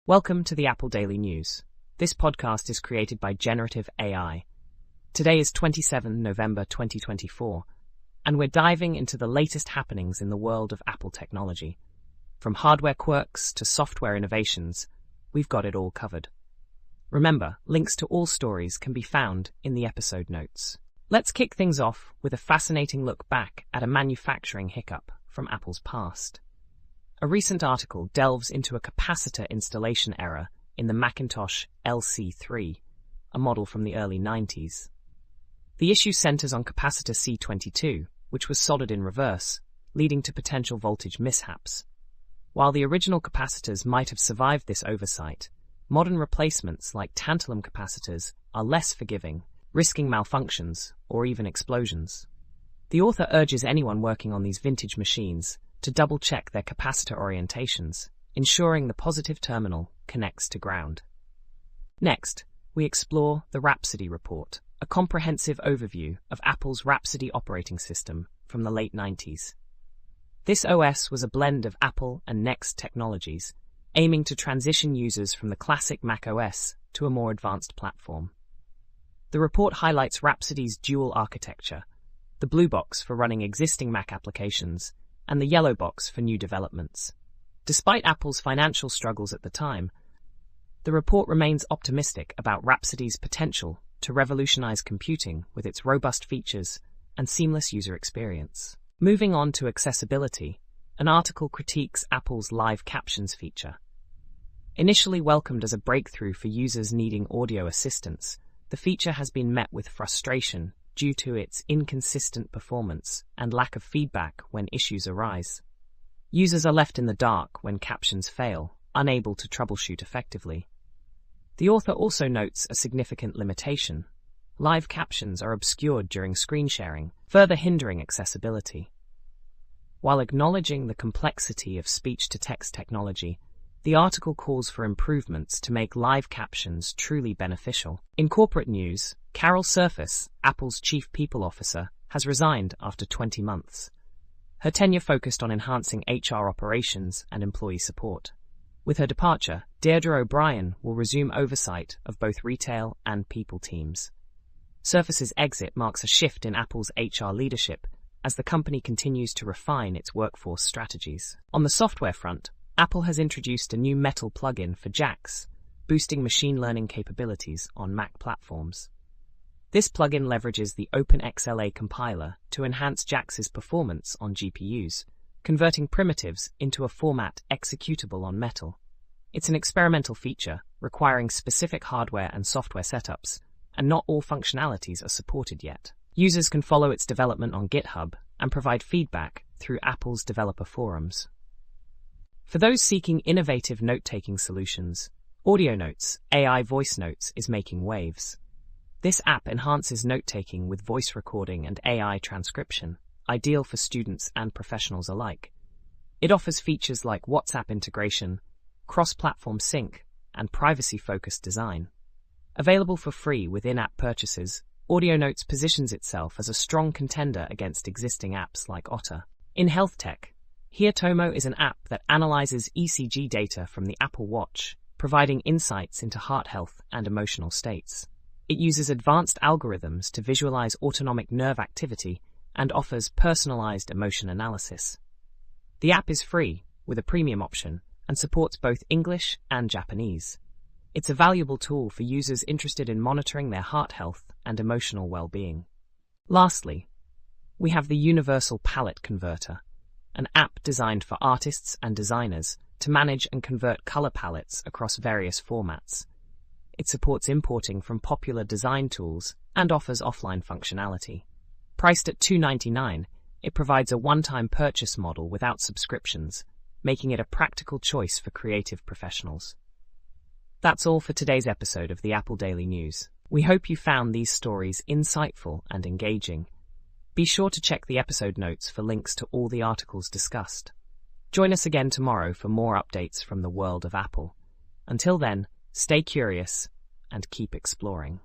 Welcome to the Apple Daily News. This podcast is created by Generative AI. Today is 27 November 2024, and we're diving into the latest happenings in the world of Apple technology. From hardware quirks to software innovations, we've got it all covered. Remember, links to all stories can be found in the episode notes. Let's kick things off with a fascinating look back at a manufacturing hiccup from Apple's past. A recent article delves into a capacitor installation error in the Macintosh LC III, a model from the early 90s. The issue centers on capacitor C22, which was soldered in reverse, leading to potential voltage mishaps. While the original capacitors might have survived this oversight, modern replacements like tantalum capacitors are less forgiving, risking malfunctions or even explosions. The author urges anyone working on these vintage machines to double-check their capacitor orientations, ensuring the positive terminal connects to ground. Next, we explore the Rhapsody report, a comprehensive overview of Apple's Rhapsody operating system from the late 90s. This OS was a blend of Apple and Next technologies, aiming to transition users from the classic Mac OS to a more advanced platform. The report highlights Rhapsody's dual architecture, the blue box for running existing Mac applications, and the yellow box for new developments. Despite Apple's financial struggles at the time, the report remains optimistic about Rhapsody's potential to revolutionize computing with its robust features and seamless user experience. Moving on to accessibility, an article critiques Apple's Live Captions feature. Initially welcomed as a breakthrough for users needing audio assistance, the feature has been met with frustration due to its inconsistent performance and lack of feedback when issues arise. Users are left in the dark when captions fail, unable to troubleshoot effectively. The author also notes a significant limitation. Live captions are obscured during screen sharing, further hindering accessibility. While acknowledging the complexity of speech-to-text technology, the article calls for improvements to make live captions truly beneficial. In corporate news, Carol Surface, Apple's Chief People Officer, has resigned after 20 months. Her tenure focused on enhancing HR operations and employee support. With her departure, Deirdre O'Brien will resume oversight of both retail and people teams. Surface's exit marks a shift in Apple's HR leadership as the company continues to refine its workforce strategies. On the software front, Apple has introduced a new Metal plugin for JAX, boosting machine learning capabilities on Mac platforms. This plugin leverages the OpenXLA compiler to enhance JAX's performance on GPUs, converting primitives into a format executable on Metal. It's an experimental feature, requiring specific hardware and software setups, and not all functionalities are supported yet. Users can follow its development on GitHub and provide feedback through Apple's developer forums. For those seeking innovative note-taking solutions, Audionotes AI voice notes is making waves. This app enhances note-taking with voice recording and AI transcription, ideal for students and professionals alike. It offers features like WhatsApp integration, cross-platform sync, and privacy-focused design. Available for free with in-app purchases, Audionotes positions itself as a strong contender against existing apps like Otter. In health tech, HearTomo is an app that analyzes ECG data from the Apple Watch, providing insights into heart health and emotional states. It uses advanced algorithms to visualize autonomic nerve activity and offers personalized emotion analysis. The app is free, with a premium option, and supports both English and Japanese. It's a valuable tool for users interested in monitoring their heart health and emotional well-being. Lastly, we have the Universal Palette Converter, an app designed for artists and designers to manage and convert color palettes across various formats. It supports importing from popular design tools and offers offline functionality. Priced at $2.99, it provides a one-time purchase model without subscriptions, making it a practical choice for creative professionals. That's all for today's episode of the Apple Daily News. We hope you found these stories insightful and engaging. Be sure to check the episode notes for links to all the articles discussed. Join us again tomorrow for more updates from the world of Apple. Until then, stay curious and keep exploring.